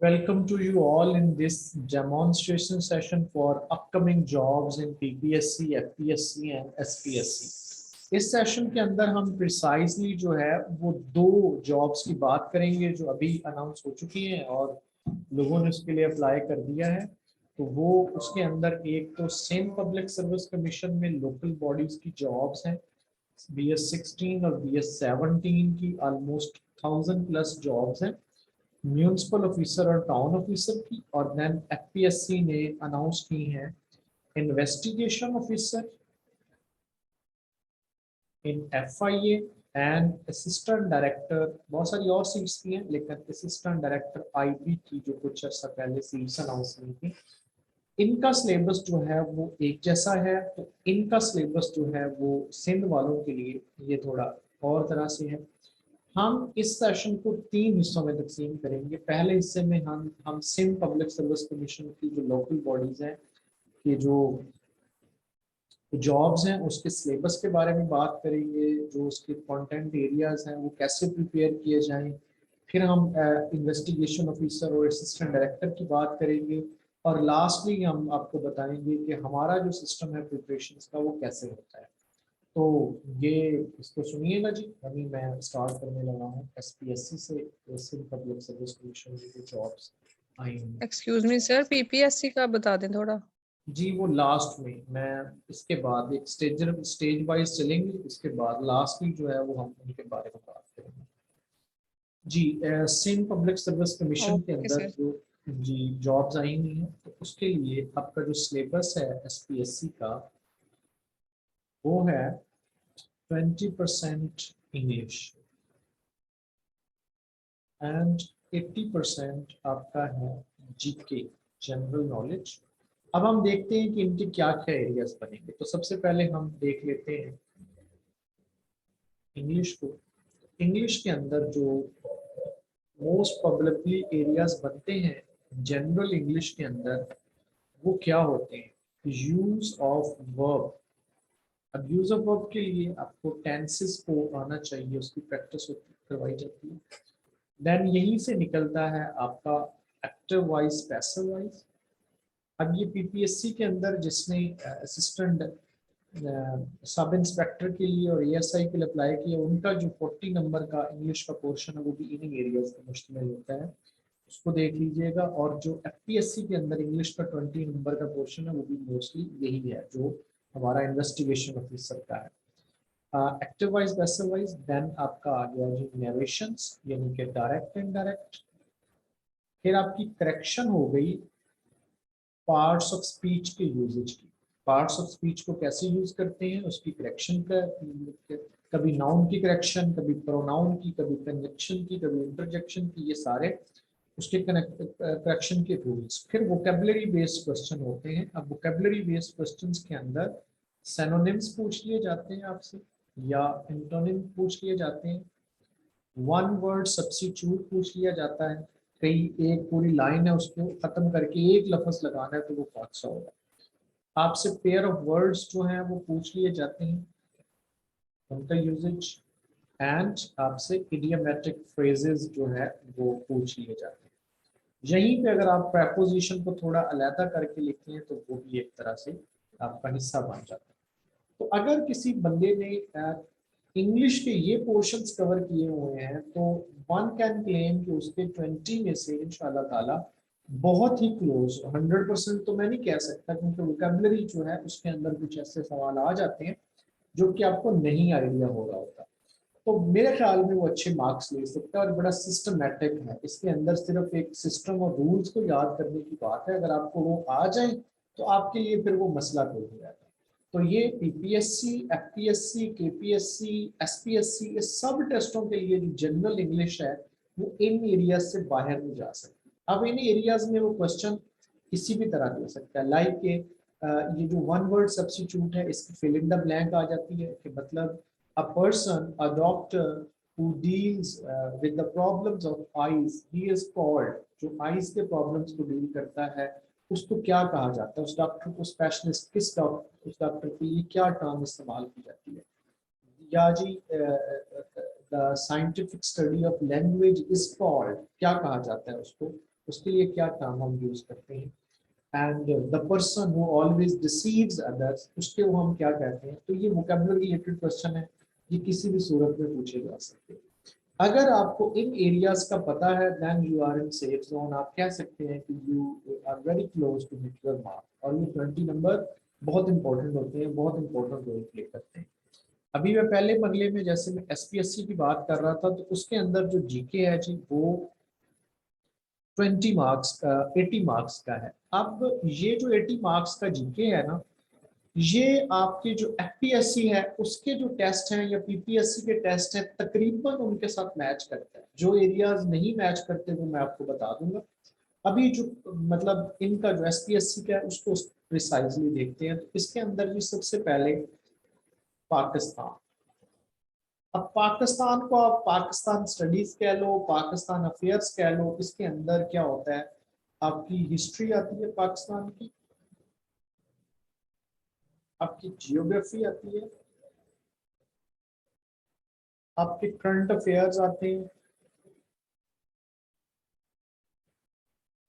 Welcome to you all in this demonstration session for upcoming jobs in PPSC, FPSC and SPSC. इस session के अंदर हम precisely जो है वो दो जॉब्स की बात करेंगे जो अभी अनाउंस हो चुकी हैं और लोगों ने उसके लिए अप्लाई कर दिया है। तो वो उसके अंदर एक तो सेम पब्लिक सर्विस कमीशन में लोकल बॉडीज की जॉब्स हैं, BS 16 और BS 17 की ऑलमोस्ट 1000+ जॉब्स हैं, म्यूनिसिपल ऑफिसर और टाउन ऑफिसर की। और देन एफपीएससी ने अनाउंस की है investigation officer in FIA and assistant director. बहुत सारी और सीट्स की हैं लेकिन असिस्टेंट डायरेक्टर आईबी की जो कुछ अर्सा पहले सीट्स अनाउंस हुई थी, इनका सिलेबस जो है वो एक जैसा है। तो इनका सिलेबस जो है वो सिंध वालों के लिए ये थोड़ा और तरह से है। हम इस सेशन को 3 हिस्सों में तकसीम करेंगे। पहले हिस्से में हम सिंध पब्लिक सर्विस कमीशन की जो लोकल बॉडीज हैं कि जो जॉब्स हैं उसके सिलेबस के बारे में बात करेंगे, जो उसके कंटेंट एरियाज हैं वो कैसे प्रिपेयर किए जाएं। फिर हम इन्वेस्टिगेशन ऑफिसर और असिस्टेंट डायरेक्टर की बात करेंगे और लास्टली हम आपको बताएंगे कि हमारा जो सिस्टम है प्रिपरेशन का वो कैसे होता है। तो ये इसको सुनिएगा जी। अभी मैं स्टार्ट करने लगा हूँ एसपीएससी से, सिंध पब्लिक सर्विस कमीशन की जो जॉब्स आई हैं। एक्सक्यूज मी सर, पीपीएससी का बता दें थोड़ा। जी वो लास्ट में मैं इसके बाद एक स्टेज वाइज चलेंगे, इसके बाद लास्ट में जो है वो हम उनके बारे में बात करेंगे। जी सिंध पब्लिक सर्विस कमीशन के ओके अंदर सर। जो जी जॉब्स आई हुई हैं तो उसके लिए आपका जो सिलेबस है एसपीएससी का वो है 20% इंग्लिश एंड 80% आपका है जीके, जनरल नॉलेज। अब हम देखते हैं कि इनके क्या क्या एरियाज बनेंगे। तो सबसे पहले हम देख लेते हैं इंग्लिश को। इंग्लिश के अंदर जो मोस्ट प्रोबेबली एरियाज बनते हैं जनरल इंग्लिश के अंदर वो क्या होते हैं, यूज ऑफ वर्ब। अब यूज ऑफ वर्ब के लिए आपको टेंसेस को आना चाहिए, उसकी प्रैक्टिस करवाई जाती है। देन यहीं से निकलता है आपका एक्टिव वाइज पैसिव वाइज। अब ये पीपीएससी के अंदर जिसने असिस्टेंट सब इंस्पेक्टर के लिए और एएसआई के लिए अप्लाई किया, उनका जो 40 नंबर का इंग्लिश का पोर्शन है वो भी इन्हीं एरियाज पर मुश्तमिल होता है, उसको देख लीजिएगा। और जो एफपीएससी के अंदर इंग्लिश का 20 नंबर का पोर्शन है वो भी मोस्टली यही है जो हमारा इन्वेस्टिगेशन ऑफिसर का है। Active wise passive wise. Then आपका आ गया जी नरेशंस यानी कि डायरेक्ट इनडायरेक्ट। फिर आपकी करेक्शन हो गई पार्ट्स ऑफ स्पीच के यूजेज की। पार्ट्स ऑफ स्पीच को कैसे यूज करते हैं उसकी करेक्शन का, कभी नाउन की करेक्शन, कभी प्रोनाउन की, कभी कंजक्शन की, कभी इंटरजेक्शन की, ये सारे उसके करेक्शन के रूल्स। फिर वोकेबलरी बेस्ड क्वेश्चन होते हैं। अब वोकेबलरी बेस्ड क्वेश्चंस के अंदर सिनोनिम्स पूछ लिए जाते हैं आपसे या एंटोनिम पूछ लिए जाते हैं, वन वर्ड सब्स्टिट्यूट पूछ लिया जाता है। कई एक पूरी लाइन है उसको खत्म करके एक लफ्ज लगाना है तो वो कौन सा होगा। आपसे पेयर ऑफ वर्ड्स जो हैं वो पूछ लिए जाते हैं, उनका यूजेज। एंड आपसे इडियोमेट्रिक फ्रेजेस जो है वो पूछ लिए जाते हैं। यहीं पे अगर आप प्रेपोजिशन को थोड़ा अलहदा करके लिखते हैं तो वो भी एक तरह से आपका हिस्सा बन जाता है। तो अगर किसी बंदे ने इंग्लिश के ये पोर्शंस कवर किए हुए हैं तो वन कैन क्लेम कि उसके 20 में से इंशाल्लाह ताला बहुत ही क्लोज, 100% तो मैं नहीं कह सकता क्योंकि वोकेबलरी जो है उसके अंदर कुछ ऐसे सवाल आ जाते हैं जो कि आपको नहीं आइडिया हो रहा होता। तो मेरे ख्याल में वो अच्छे मार्क्स ले सकता है और बड़ा सिस्टमेटिक है। इसके अंदर सिर्फ एक सिस्टम और रूल्स को याद करने की बात है, अगर आपको वो आ जाए तो आपके लिए फिर वो मसला कोई नहीं रहता। तो ये पीपीएससी, एफपीएससी, केपीएससी, एसपीएससी, ये सब टेस्टों के लिए जो जनरल इंग्लिश है वो इन एरियाज से बाहर नहीं जा सकती। अब इन एरियाज में वो क्वेश्चन किसी भी तरह दे सकता है, लाइक के ये जो वन वर्ड सब्स्टिट्यूट है इसकी फिल इन द ब्लैंक आ जाती है कि मतलब a person, a doctor who deals with the problems of eyes, he is called, जो eyes के problems को डील करता है उसको क्या कहा जाता है, उस डॉक्टर को स्पेशलिस्ट किस डॉक्टर, उस डॉक्टर के लिए क्या टर्म इस्तेमाल की जाती है। या जी the scientific study of language is called, क्या कहा जाता है उसको, उसके लिए क्या टर्म हम यूज करते हैं, and the person who always deceives others, उसके वो हम क्या कहते हैं। तो ये वोकैबुलरी रिलेटेड क्वेश्चन है, ये किसी भी सूरत में पूछे जा सकते हैं। अगर आपको इन एरियाज का पता है then you are in safe zone. आप कह सकते हैं कि you are very close to hit your mark. और ये 20 नंबर बहुत इंपॉर्टेंट होते हैं, बहुत इंपॉर्टेंट रोल प्ले करते हैं। अभी मैं पहले मरले में जैसे मैं एसपीएससी की बात कर रहा था, तो उसके अंदर जो जीके है जी वो 20 मार्क्स का, 80 मार्क्स का है। अब ये जो 80 मार्क्स का जीके है ना, ये आपके जो एफपीएससी है उसके जो टेस्ट हैं या पीपीएससी के टेस्ट हैं तकरीबन उनके साथ मैच करता है। जो एरियाज नहीं मैच करते वो मैं आपको बता दूंगा। अभी जो मतलब इनका जो एसपीएससी का है उसको प्रिसाइजली देखते हैं। तो इसके अंदर भी सबसे पहले पाकिस्तान। अब पाकिस्तान को आप पाकिस्तान स्टडीज कह लो, पाकिस्तान अफेयर्स कह लो, इसके अंदर क्या होता है, आपकी हिस्ट्री आती है पाकिस्तान की, आपकी जियोग्राफी आती है, आपके करंट अफेयर्स आते हैं,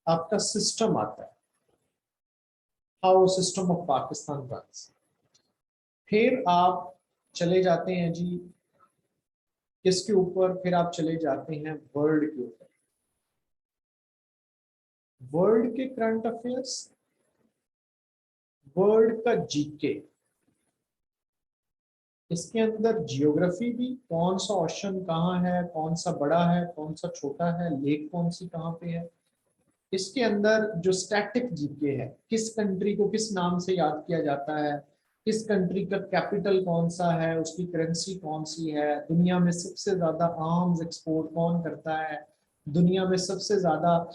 आपका सिस्टम आता है, how system of Pakistan runs. फिर आप चले जाते हैं जी किसके ऊपर, फिर आप चले जाते हैं वर्ल्ड के ऊपर, वर्ल्ड के करंट अफेयर्स, वर्ल्ड का जीके। इसके अंदर जियोग्राफी भी, कौन सा ओशन कहाँ है, कौन सा बड़ा है, कौन सा छोटा है, लेक कौन सी कहाँ पे है। इसके अंदर जो स्टैटिक जीके है, किस कंट्री को किस नाम से याद किया जाता है, किस कंट्री का कैपिटल कौन सा है, उसकी करेंसी कौन सी है, दुनिया में सबसे ज्यादा आर्म्स एक्सपोर्ट कौन करता है, दुनिया में सबसे ज्यादा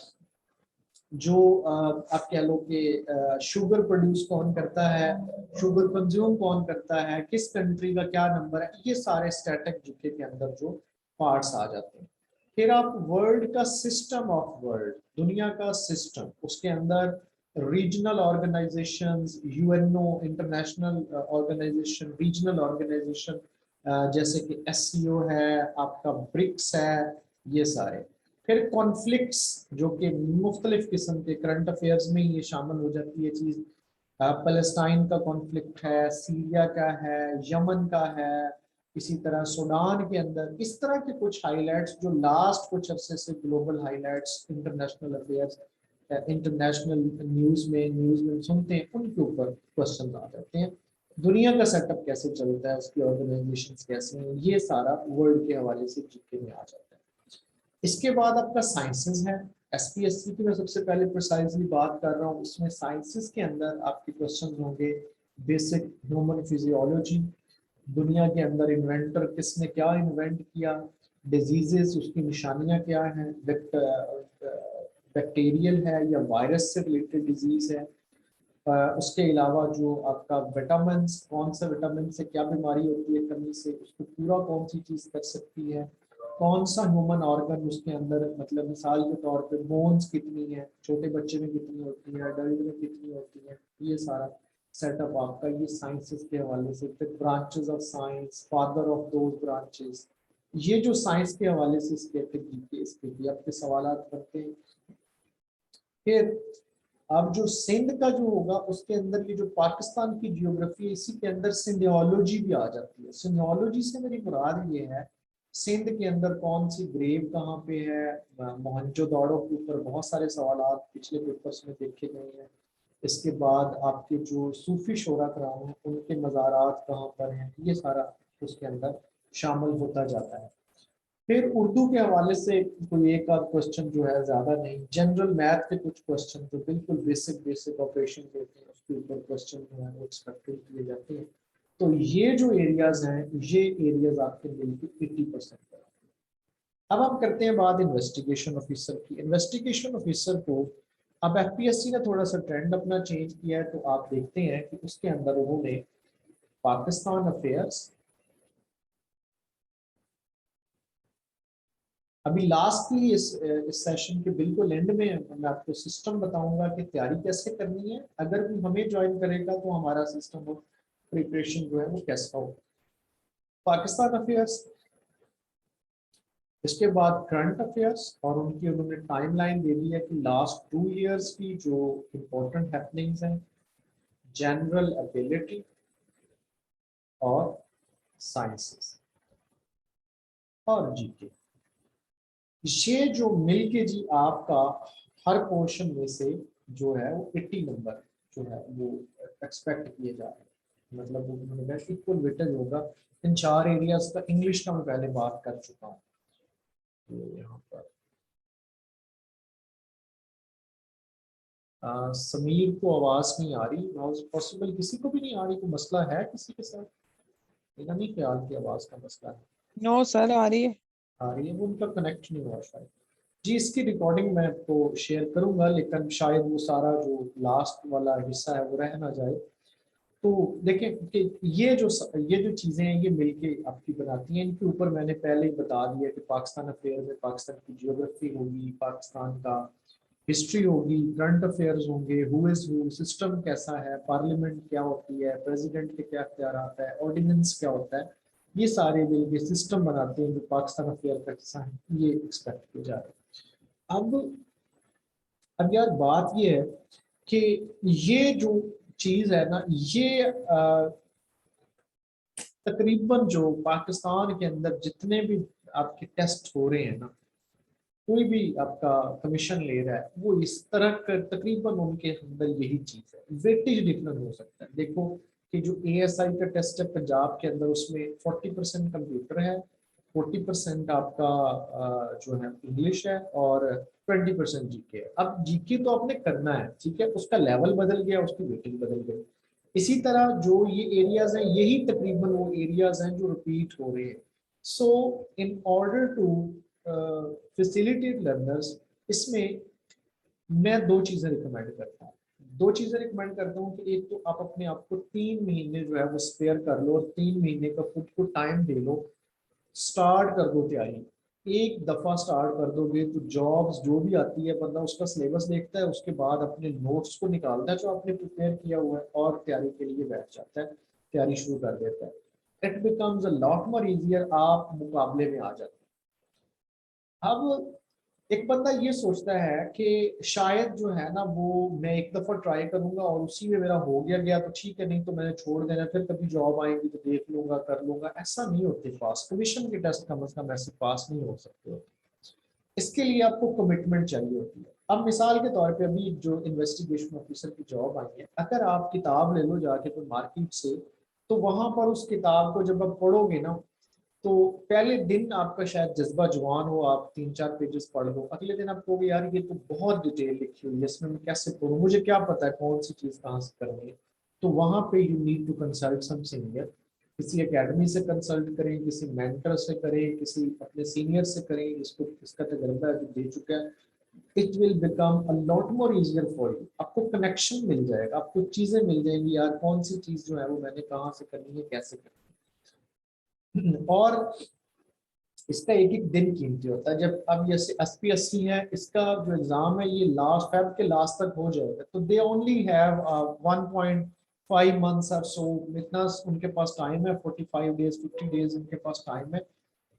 जो आप कह लो कि शुगर प्रोड्यूस कौन करता है, शुगर कंज्यूम कौन करता है, किस कंट्री का क्या नंबर है, ये सारे स्टैटिक जीके के अंदर जो पार्ट्स आ जाते हैं। फिर आप वर्ल्ड का सिस्टम ऑफ वर्ल्ड, दुनिया का सिस्टम, उसके अंदर regional organisations, UNO, international organisation, regional organisation, जैसे कि एससीओ है, आपका ब्रिक्स है, ये सारे। फिर कॉन्फ्लिक्ट्स जो कि मुख्तलिफ किस्म के करंट अफेयर्स में ये शामिल हो जाती है चीज। पैलेस्टाइन का कॉन्फ्लिक्ट है, सीरिया का है, यमन का है, इसी तरह सूडान के अंदर, इस तरह के कुछ हाइलाइट्स जो लास्ट कुछ अरसे से global highlights, international affairs, international news में सुनते हैं, उनके ऊपर क्वेश्चन आ जाते हैं। दुनिया का सेटअप कैसे चलता है, उसकी ऑर्गेनाइजेशंस कैसे हैं, ये सारा वर्ल्ड के हवाले से जीके में आ जाता है। इसके बाद आपका साइंसेस है। एसपीएससी की मैं सबसे पहले प्रिसाइजली बात कर रहा हूँ, उसमें साइंसेस के अंदर आपके क्वेश्चन होंगे बेसिक ह्यूमन फिजियोलॉजी, दुनिया के अंदर इन्वेंटर किसने क्या इन्वेंट किया, डिजीजेस उसकी निशानियां क्या हैं, बैक्टीरियल है या वायरस से रिलेटेड डिजीज है। उसके अलावा जो आपका विटामिन, कौन सा विटामिन से क्या बीमारी होती है कमी से, उसको पूरा कौन सी चीज कर सकती है, कौन सा ह्यूमन ऑर्गन उसके अंदर, मतलब मिसाल के तौर पे बोन्स कितनी है, छोटे बच्चे में कितनी होती है, अडल्ट में कितनी होती है, ये सारा सेटअप आपका ये साइंसेस के हवाले से। फिर branches of science, father of those branches, ये जो साइंस के हवाले से इसके भी आपके सवाल बनते हैं। फिर अब जो सिंध का जो होगा उसके अंदर ये जो पाकिस्तान की जियोग्राफी है, इसी के अंदर सिंधियोलॉजी भी आ जाती है। सिंधियोलॉजी से मेरी मुराद ये है सिंध के अंदर कौन सी ग्रेव कहाँ पे है, मोहनजोदड़ो के ऊपर बहुत सारे सवाल पिछले पेपर्स में देखे गए हैं। इसके बाद आपके जो सूफी शोरा कराम हैं उनके मज़ारात कहाँ पर हैं, ये सारा उसके अंदर शामिल होता जाता है। फिर उर्दू के हवाले से कोई एक आध क्वेश्चन जो है, ज्यादा नहीं, जनरल मैथ के कुछ क्वेश्चन जो बिल्कुल बेसिक बेसिक ऑपरेशन होते हैं उसके ऊपर क्वेश्चन जो है वो एक्सपेक्टेड किए जाते हैं। तो ये जो एरियाज हैं, ये एरियाज आपके बिल्कुल 80% पर। अब हम करते हैं बात इन्वेस्टिगेशन ऑफिसर की। इन्वेस्टिगेशन ऑफिसर को अब एफपीएससी ने थोड़ा सा ट्रेंड अपना चेंज किया है, तो आप देखते हैं कि उसके अंदर उन्होंने पाकिस्तान अफेयर्स, अभी लास्टली इस सेशन के बिल्कुल एंड में मैं आपको सिस्टम बताऊंगा कि तैयारी कैसे करनी है। अगर भी हमें ज्वाइन करेगा तो हमारा सिस्टम ऑफ प्रिपरेशन जो है वो कैसा हो। पाकिस्तान अफेयर्स इसके बाद करंट अफेयर्स, और उनकी उन्होंने टाइमलाइन दे दी है कि लास्ट 2 इयर्स की जो इम्पोर्टेंट हैपनिंग्स हैं, जनरल एबिलिटी और साइंसेस और जीके। ये जो मिलके जी आपका हर पोर्शन में से जो है वो 80 नंबर जो है वो एक्सपेक्ट किए जा रहे हैं। मतलब वो उन्होंने कहा इक्वल वेटेज होगा इन 4 एरियाज का। इंग्लिश का मैं पहले बात कर चुका हूँ। तो यहाँ पर समीर को आवाज नहीं आ रही, पॉसिबल किसी को भी नहीं आ रही, कोई मसला है किसी के साथ? मेरा नहीं ख्याल की आवाज का मसला है। नो सर, आ रही है। आ रही है, वो उनका कनेक्ट नहीं हुआ शायद। जी इसकी रिकॉर्डिंग मैं आपको शेयर करूंगा, लेकिन शायद वो सारा जो लास्ट वाला हिस्सा है वो रह ना जाए। तो देखें कि ये जो चीज़ें हैं ये मिलके आपकी बनाती हैं। इनके ऊपर मैंने पहले ही बता दिया कि पाकिस्तान अफेयर में पाकिस्तान की जियोग्राफी होगी, पाकिस्तान का हिस्ट्री होगी, करंट अफेयर्स होंगे, हु इज हु, सिस्टम कैसा है, पार्लियामेंट क्या होती है, प्रेसिडेंट के क्या इख्तियार आता है, ऑर्डिनेंस क्या होता है, ये सारे मिलके सिस्टम बनाते हैं जो पाकिस्तान अफेयर का हिस्सा है। ये एक्सपेक्ट किया जा रहा है। अब यार बात ये है कि ये जो चीज है ना, ये तकरीबन जो पाकिस्तान के अंदर जितने भी आपके टेस्ट हो रहे हैं ना, कोई भी आपका कमीशन ले रहा है वो इस तरह का तकरीबन उनके अंदर यही चीज है। वेटेज डिफरेंट हो सकता है। देखो कि जो एएसआई का टेस्ट है पंजाब के अंदर, उसमें 40% कंप्यूटर है, 40% आपका जो है इंग्लिश है, और 20% जीके है। अब जीके तो आपने करना है, ठीक है, उसका लेवल बदल गया, उसकी वेटेज बदल गई। इसी तरह जो ये एरियाज हैं यही तकरीबन वो एरियाज हैं जो रिपीट हो रहे हैं। So in order to facilitate learners, इसमें मैं दो चीजें रिकमेंड करता हूँ कि एक तो आप अपने आप को 3 महीने जो है वो स्पेयर कर लो, और 3 महीने का खुद को टाइम दे लो, स्टार्ट कर दो तैयारी। एक दफा स्टार्ट कर दोगे तो जॉब्स जो भी आती है बंदा उसका सिलेबस देखता है, उसके बाद अपने नोट्स को निकालता है जो आपने प्रिपेयर किया हुआ है, और तैयारी के लिए बैठ जाता है, तैयारी शुरू कर देता है। It becomes a lot more easier, आप मुकाबले में आ जाते हैं। अब एक बंदा ये सोचता है कि शायद जो है ना वो मैं एक दफा ट्राई करूंगा और उसी में मेरा हो गया गया तो ठीक है, नहीं तो मैंने छोड़ देना, फिर कभी जॉब आएंगी तो देख लूंगा कर लूंगा। ऐसा नहीं होते पास, कमीशन के टेस्ट कम अज कम ऐसे पास नहीं हो सकते हो। इसके लिए आपको कमिटमेंट चाहिए होती है। अब मिसाल के तौर पे अभी जो इन्वेस्टिगेशन ऑफिसर की जॉब आई है, अगर आप किताब ले लो जाके कोई मार्केट से, तो वहां पर उस किताब को जब आप पढ़ोगे ना, तो पहले दिन आपका शायद जज्बा जवान हो, आप 3-4 पेजेस पढ़ लो, अगले दिन आप कहोगे यार ये तो बहुत डिटेल लिखी हुई है, इसमें मैं कैसे पढ़ूं, मुझे क्या पता है कौन सी चीज कहाँ से करनी है। तो वहां पे you need to consult some senior, किसी एकेडमी से कंसल्ट करें, किसी मेंटर से करें, किसी अपने सीनियर से करें जिसको इसका तजर्बा है, जो दे चुका है। It will become a lot more easier for you. आपको कनेक्शन मिल जाएगा, आपको चीजें मिल जाएंगी यार, कौन सी चीज जो है वो मैंने कहाँ से करनी है, कैसे करनी है। और इसका एक एक दिन कीमती होता है। जब अब ये 80-80 है, इसका जो एग्जाम है ये लास्ट फेब के लास्ट तक हो जाएगा, तो दे ओनली हैव 1.5 मंथ्स और सो, इतना उनके पास टाइम है, 45 डेज 50 डेज उनके पास टाइम है।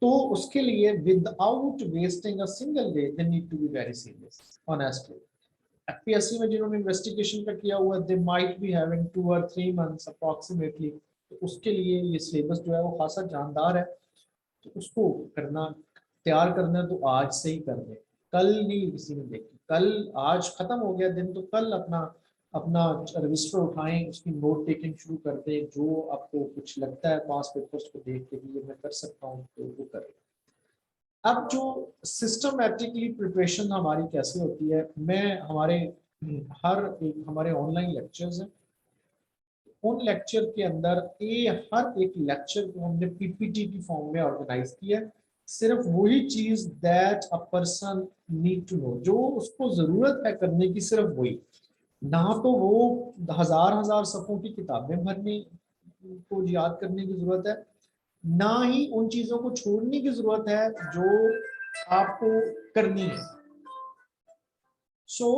तो उसके लिए without wasting a single day they need to be very serious honestly. FPSC में जिन्होंने इन्वेस्टिगेशन का किया हुआ, दे माइट बी हैविंग 2 और 3 मंथ्स अप्रोक्सीमेटली। तो उसके लिए ये सिलेबस जो है वो खासा जानदार है, तो उसको करना, तैयार करना है तो आज से ही कर दे, कल नहीं किसी ने देखी। कल आज खत्म हो गया दिन, तो कल अपना अपना रजिस्टर उठाएं, उसकी नोट टेकिंग शुरू कर दें, जो आपको कुछ लगता है पास पेपर्स को देख के भी ये मैं कर सकता हूँ तो वो करें। अब जो सिस्टमेटिकली प्रिपरेशन हमारी कैसे होती है, मैं हमारे हर एक हमारे ऑनलाइन लेक्चर्स हैं, उन लेक्चर के अंदर हर एक लेक्चर को हमने पीपीटी की फॉर्म में ऑर्गेनाइज किया है। सिर्फ वही चीज that a person need to know, जो उसको जरूरत है करने की, सिर्फ वही। ना तो वो हजार हजार सफ़ों की किताबें भरने को याद करने की जरूरत है, ना ही उन चीजों को छोड़ने की जरूरत है जो आपको करनी है। सो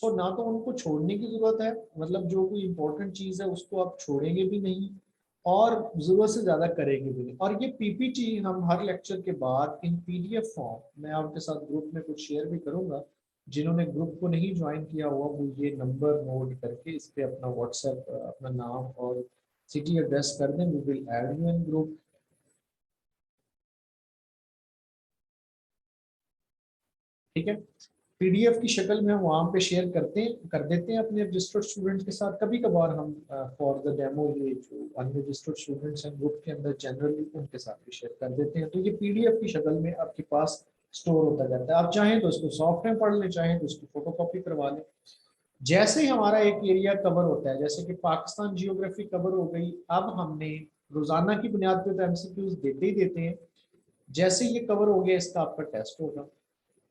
तो ना तो उनको छोड़ने की जरूरत है, मतलब जो कोई इंपॉर्टेंट चीज है उसको आप छोड़ेंगे भी नहीं और जरूरत से ज्यादा करेंगे भी नहीं। और ये पीपीटी हम हर लेक्चर के बाद इन पीडीएफ फॉर्म मैं आपके साथ ग्रुप में कुछ शेयर भी करूंगा। जिन्होंने ग्रुप को नहीं ज्वाइन किया हुआ वो ये नंबर नोट करके इस पे अपना व्हाट्सएप अपना नाम और सिटी एड्रेस कर दें, we will add you in group. ठीक है, पीडीएफ की शक्ल में हम वहाँ पे शेयर कर देते हैं अपने रजिस्टर्ड स्टूडेंट्स के साथ। कभी कभार हम फॉर द डेमो ये जो अनरजिस्टर्ड स्टूडेंट्स हैं ग्रुप के अंदर जनरली उनके साथ भी शेयर कर देते हैं। तो ये पीडीएफ की शक्ल में आपके पास स्टोर होता जाता है। आप चाहें तो इसको सॉफ्ट में पढ़ लें, चाहें तो इसकी फोटो कॉपी करवा लें। जैसे ही हमारा एक एरिया कवर होता है, जैसे कि पाकिस्तान जियोग्राफी कवर हो गई, अब हमने रोजाना की बुनियाद पे तो एमसीक्यूज देते ही देते हैं। जैसे ये कवर हो गया इसका आपका टेस्ट होगा।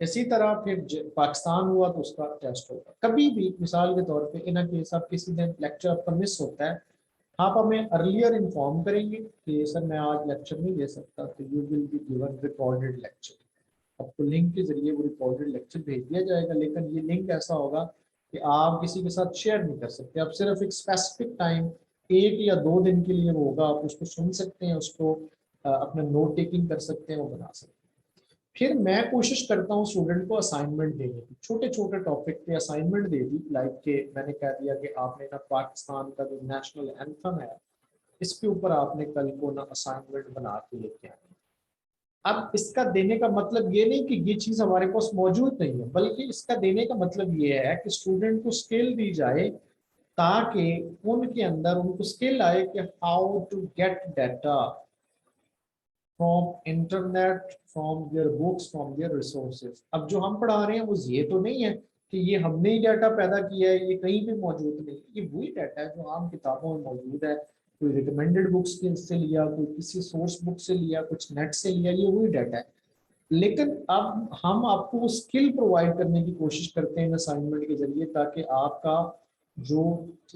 इसी तरह फिर पाकिस्तान हुआ तो उसका टेस्ट होगा। कभी भी मिसाल के तौर पे इन केस आप किसी दिन लेक्चर आपका मिस होता है, आप हमें अर्लियर इन्फॉर्म करेंगे कि सर मैं आज लेक्चर नहीं दे सकता, तो you will be given recorded lecture. आपको लिंक के जरिए वो रिकॉर्डेड लेक्चर भेज दिया जाएगा, लेकिन ये लिंक ऐसा होगा कि आप किसी के साथ शेयर नहीं कर सकते। आप सिर्फ एक स्पेसिफिक टाइम 1 या 2 दिन के लिए वो होगा, आप उसको सुन सकते हैं, उसको अपना नोट टेकिंग कर सकते हैं, वो बना सकते हैं। फिर मैं कोशिश करता हूँ स्टूडेंट को असाइनमेंट देने की, छोटे छोटे टॉपिक पे असाइनमेंट दे दी। लाइक के मैंने कह दिया कि आपने ना पाकिस्तान का जो नेशनल एंथम है इसके ऊपर आपने कल को ना असाइनमेंट बना के लेके आए। अब इसका देने का मतलब ये नहीं कि ये चीज हमारे पास मौजूद नहीं है, बल्कि इसका देने का मतलब ये है कि स्टूडेंट को स्किल दी जाए ताकि उनके अंदर उनको स्किल आए कि how to get data from internet, from their books, from their resources. अब जो हम पढ़ा रहे हैं वो ये तो नहीं है कि ये हमने ही डाटा पैदा किया है, ये कहीं भी मौजूद नहीं, ये वही डाटा है जो आम किताबों में मौजूद है। कोई रिकमेंडेड बुक्स से लिया, कोई किसी सोर्स बुक से लिया, कुछ नेट से लिया, ये वही डाटा है। लेकिन अब हम आपको स्किल प्रोवाइड करने की कोशिश करते हैं असाइनमेंट के जरिए, ताकि आपका जो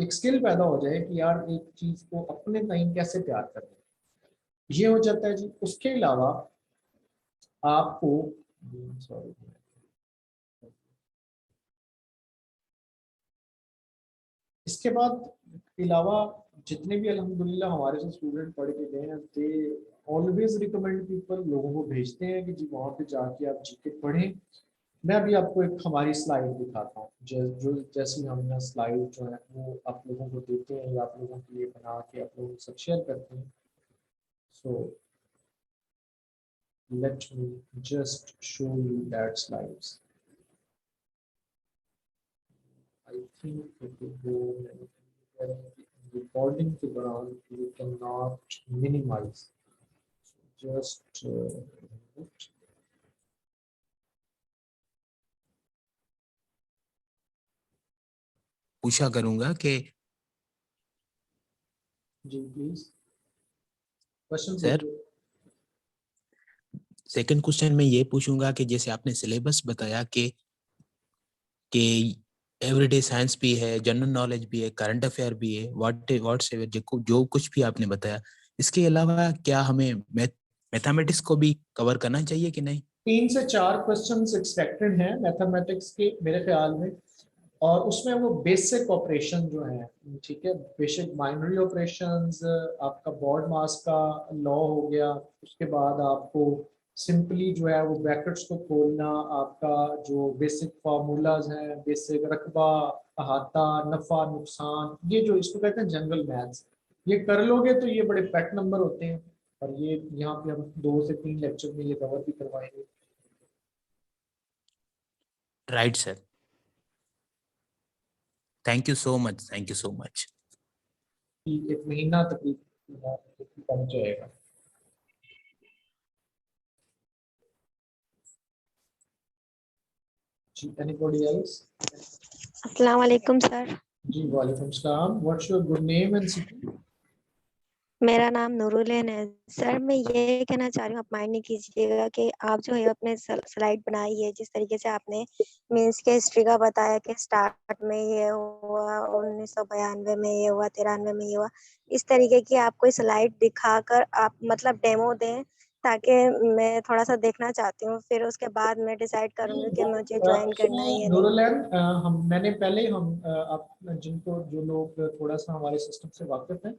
एक स्किल पैदा हो जाए कि यार एक चीज को अपने टाइम कैसे तैयार करना है, ये हो जाता है जी। उसके अलावा आपको सॉरी, इसके बाद अलावा जितने भी अल्हम्दुलिल्लाह हमारे से स्टूडेंट पढ़ के गए हैं, दे ऑलवेज रिकमेंड पीपल, लोगों को भेजते हैं कि जी वहाँ पे जाके आप जीके पढ़ें। मैं अभी आपको एक हमारी स्लाइड दिखाता हूँ, जो जैसी हमने स्लाइड जो है वो आप लोगों को देते हैं या आप लोगों के लिए बना के आप लोगों के साथ शेयर करते हैं। So let me just show you that slides. I think it will go recording के दौरान you cannot minimize. Just पूछा करूंगा कि जी प्लीज क्वेश्चन सर पूछिए। सेकंड क्वेश्चन में ये पूछूंगा कि जैसे आपने सिलेबस बताया कि एवरीडे साइंस भी है, जनरल नॉलेज भी है, करंट अफेयर भी है, व्हाट्स एवर जो कुछ भी आपने बताया, इसके अलावा क्या हमें मैथमेटिक्स को भी कवर करना चाहिए कि नहीं? 3 से 4 क्वेश्चंस एक्सपेक्टेड हैं मैथमेटिक्स के मेरे ख्याल में, और उसमें वो बेसिक ऑपरेशन जो है, ठीक है, बेसिक बाइनरी ऑपरेशंस, आपका बॉड मास का लॉ हो गया। उसके बाद आपको सिंपली जो है वो ब्रैकेट्स को खोलना, आपका जो बेसिक फार्मूलाज हैं, बेसिक रकबा, अहाता, नफा नुकसान, ये जो इसको कहते हैं जनरल मैथ्स, ये कर लोगे तो ये बड़े पैट नंबर होते हैं। और ये यहाँ पे हम 2 से 3 लेक्चर में ये कवर भी करवाएंगे। Right sir, thank you so much, thank you so much. कि 1 महीना तकरीबन पहुंच जाएगा। जी एनीबॉडी एल्स? अस्सलाम वालेकुम सर। जी वालेकुम सलाम। What's your good name and city? मेरा नाम नूरुल है सर। मैं ये कहना चाह रही हूँ, आप माइंड नहीं कीजिएगा कि आप जो है अपने स्लाइड बनाई है जिस तरीके से आपने मीन्स के हिस्ट्री का बताया कि स्टार्ट में ये हुआ, 1992 में ये हुआ, 93 में ये हुआ, इस तरीके की आप कोई स्लाइड दिखाकर आप मतलब डेमो दें ताकि मैं थोड़ा सा देखना चाहती हूँ, फिर उसके बाद मैं डिसाइड करूंगी कि मुझे ज्वाइन करना है या नहीं। नूरुलैन, मैंने पहले आप जो लोग थोड़ा सा हमारे सिस्टम से वाकिफ हैं,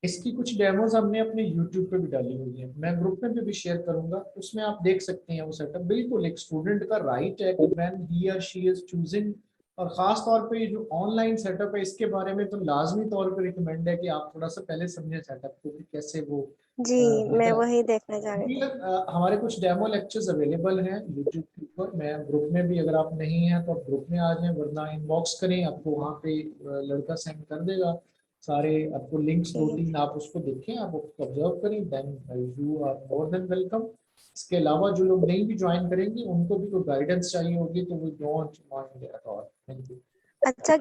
इसकी कुछ डेमोज हमने अपने YouTube पे भी डाली हुई है, मैं ग्रुप में भी शेयर करूंगा, उसमें आप देख सकते हैं वो सेटअप। बिल्कुल एक स्टूडेंट का राइट है कि व्हेन ही और शी इज चूजिंग, और खास तौर पे ये जो ऑनलाइन सेटअप है इसके बारे में तो लाजमी तौर पर रिकमेंड है कि आप थोड़ा सा पहले समझें सेटअप को कि कैसे वो जी, मैं होता है। वही देखना चाह रही जी, थी। हमारे कुछ डेमो लेक्चर्स अवेलेबल हैं यूट्यूब के ऊपर, मैं ग्रुप में भी, अगर आप नहीं हैं तो आप ग्रुप में आ जाएं, वरना इनबॉक्स करें, आपको वहाँ पे लड़का सेंड कर देगा सारे आपको लिंक्स, दो जी तीन, आप उसको देखें, आप उसको ऑब्जर्व करें, then you are more than welcome. इसके अलावा जो लोग नहीं भी ज्वाइन करेंगे उनको भी कोई गाइडेंस चाहिए होगी तो we don't mind at all. Thank you. अच्छा,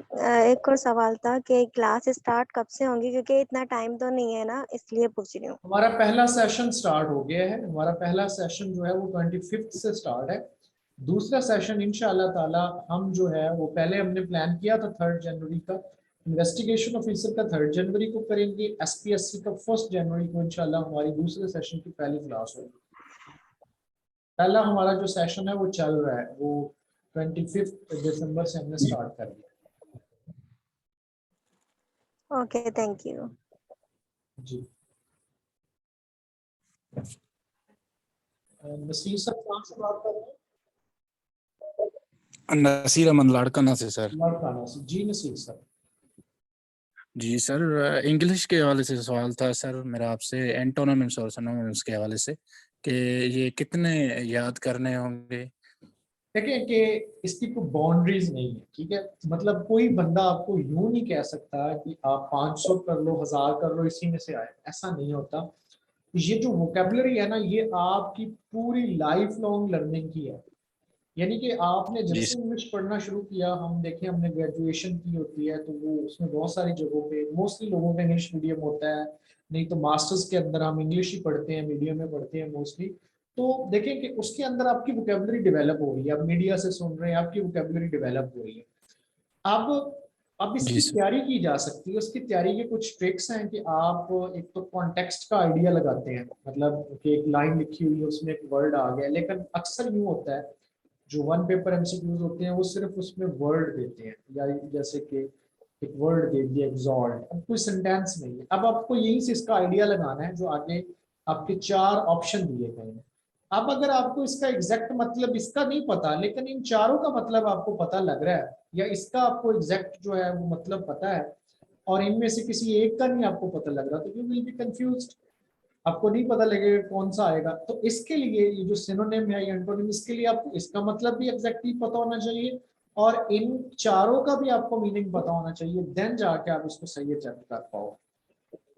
एक और सवाल था कि क्लास स्टार्ट कब से होंगी, क्योंकि इतना टाइम तो नहीं है ना, इसलिए पूछ रही हूँ। हमारा पहला सेशन स्टार्ट हो गया है, हमारा पहला सेशन जो है वो 25 से स्टार्ट है। दूसरा सेशन इंशाल्लाह ताला हम जो है वो पहले हमने प्लान किया था 3 जनवरी का, इन्वेस्टिगेशन ऑफिसर का 3 जनवरी को करेंगे, SPSC का 1 जनवरी को इंशाल्लाह हमारी दूसरे सेशन की पहली क्लास होगी। पहला हमारा जो सेशन है वो चल रहा है, वो 25 दिसंबर से हमने स्टार्ट कर दिया। Okay, thank you. जी, नसीर सर कहाँ से बात कर रहे हैं? नसीर अहमद लाड़काना से सर। लाड़काना से। जी नसीर सर। जी सर, इंग्लिश के हवाले से सवाल था सर मेरा आपसे, एंटोनिम्स और सिनोनिम्स के हवाले से, कि ये कितने याद करने होंगे। देखिए कि इसकी कोई बाउंड्रीज नहीं है, ठीक है, मतलब कोई बंदा आपको यूं नहीं कह सकता कि आप 500 कर लो, 1000 कर लो, इसी में से आए, ऐसा नहीं होता। ये जो वोकेबलरी है ना, ये आपकी पूरी लाइफ लॉन्ग लर्निंग की है। यानी कि आपने जब जी से इंग्लिश पढ़ना शुरू किया, हम देखें हमने ग्रेजुएशन की होती है तो वो उसमें बहुत सारी जगहों पे मोस्टली लोगों का इंग्लिश मीडियम होता है, नहीं तो मास्टर्स के अंदर हम इंग्लिश ही पढ़ते हैं, मीडियम में पढ़ते हैं मोस्टली। तो देखें कि उसके अंदर आपकी वोकेबलरी डेवलप हो रही है, आप मीडिया से सुन रहे हैं, आपकी वोकेबलरी डेवलप हो रही है। अब जी इसकी सर। तैयारी की जा सकती है, उसकी तैयारी के कुछ ट्रिक्स हैं कि आप एक तो कॉन्टेक्स्ट का आइडिया लगाते हैं, मतलब कि एक लाइन लिखी हुई है उसमें एक वर्ड आ गया, लेकिन अक्सर यूँ होता है जो वन पेपर MCQs होते हैं वो सिर्फ उसमें वर्ड देते हैं, या जैसे कि एक वर्ड दे दिया एग्जॉल्ट, अब कोई सेंटेंस नहीं है। अब आपको यहीं से इसका आइडिया लगाना है, जो आगे आपके 4 ऑप्शन दिए गए हैं। अब अगर आपको इसका एग्जैक्ट मतलब इसका नहीं पता, लेकिन इन चारों का मतलब आपको पता लग रहा है, या इसका आपको एग्जैक्ट जो है वो मतलब पता है, और इनमें से किसी एक का नहीं आपको पता लग रहा, तो यू विल बी कंफ्यूज्ड, आपको नहीं पता लगेगा कौन सा आएगा। तो इसके लिए ये जो सिनोनिम है या एंटोनिम, इसके लिए आपको इसका मतलब भी एग्जैक्टली पता होना चाहिए, और इन चारों का भी आपको मीनिंग पता होना चाहिए, देन जाके आप इसको सही अटेम्प्ट कर पाओ।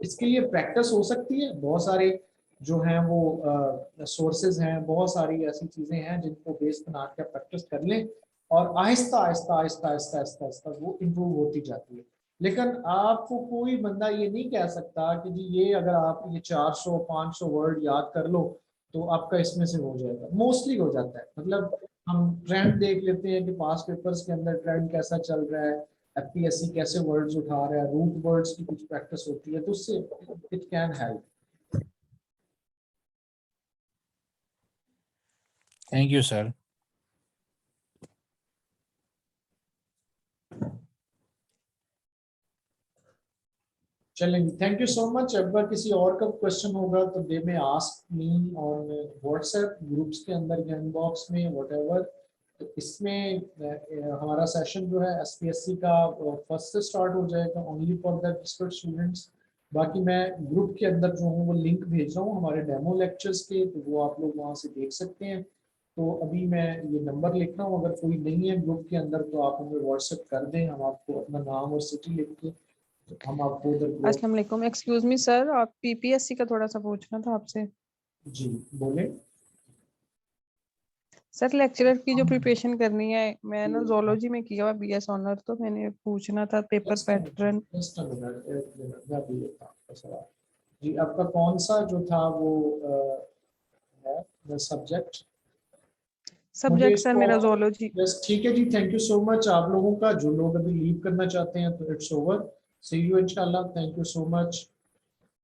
इसके लिए प्रैक्टिस हो सकती है, बहुत सारे जो हैं वो सोर्सेज हैं, बहुत सारी ऐसी चीजें हैं जिनको बेस बना के प्रैक्टिस कर लें, और आहिस्ता आहिस्ता आहिस्ता आहिस्ता आहिस्ता आहिस्ता वो इम्प्रूव होती जाती है। लेकिन आपको कोई बंदा ये नहीं कह सकता कि जी ये अगर आप ये 400-500 वर्ड याद कर लो तो आपका इसमें से हो जाएगा। मोस्टली हो जाता है, मतलब हम ट्रेंड देख लेते हैं कि पास पेपर्स के अंदर ट्रेंड कैसा चल रहा है, FPSC कैसे वर्ड्स उठा रहा है, रूट वर्ड्स की कुछ प्रैक्टिस होती है, तो उससे it can help. Thank you sir. चलेंगे, थैंक यू सो मच। अगर किसी और का क्वेश्चन होगा तो दे में ask me on WhatsApp groups के अंदर या इनबॉक्स में, व्हाटएवर। तो इसमें हमारा सेशन जो है SPSC का 1 से स्टार्ट हो जाएगा, only for the registered students. बाकी मैं ग्रुप के अंदर जो हूँ वो लिंक भेज रहा हूँ हमारे डेमो लेक्चर्स के, तो वो आप लोग वहाँ से देख सकते हैं। तो अभी मैं ये नंबर लिख रहा हूँ, अगर कोई नहीं है ग्रुप के अंदर तो आप हमें व्हाट्सएप कर दें, हम आपको अपना नाम और सिटी लिख के हम आपको उधर ग्रुप। अस्सलाम वालेकुम, एक्सक्यूज मी सर, आप PPSC का थोड़ा सा पूछना था आपसे। जी बोले। सर लेक्चरर की जो प्रिपरेशन करनी है, मैं ना जोलॉजी में किया हुआ BS ऑनर, तो मैंने पूछना था paper pattern. Just a minute, एक मिनट, मैं भी लेता हूँ आपका सवाल। जी आपका कौन सा जो था वो है सब्जेक्ट? मुझे सब्जेक्ट सर इसको मेरा जोलॉजी। बस, ठीक है जी, थैंक यू सो मच आप लोगों का। जो लोग अभी लीव करना चाहते हैं तो इट्स ओवर, सी यू इंशाल्लाह, थैंक यू सो मच।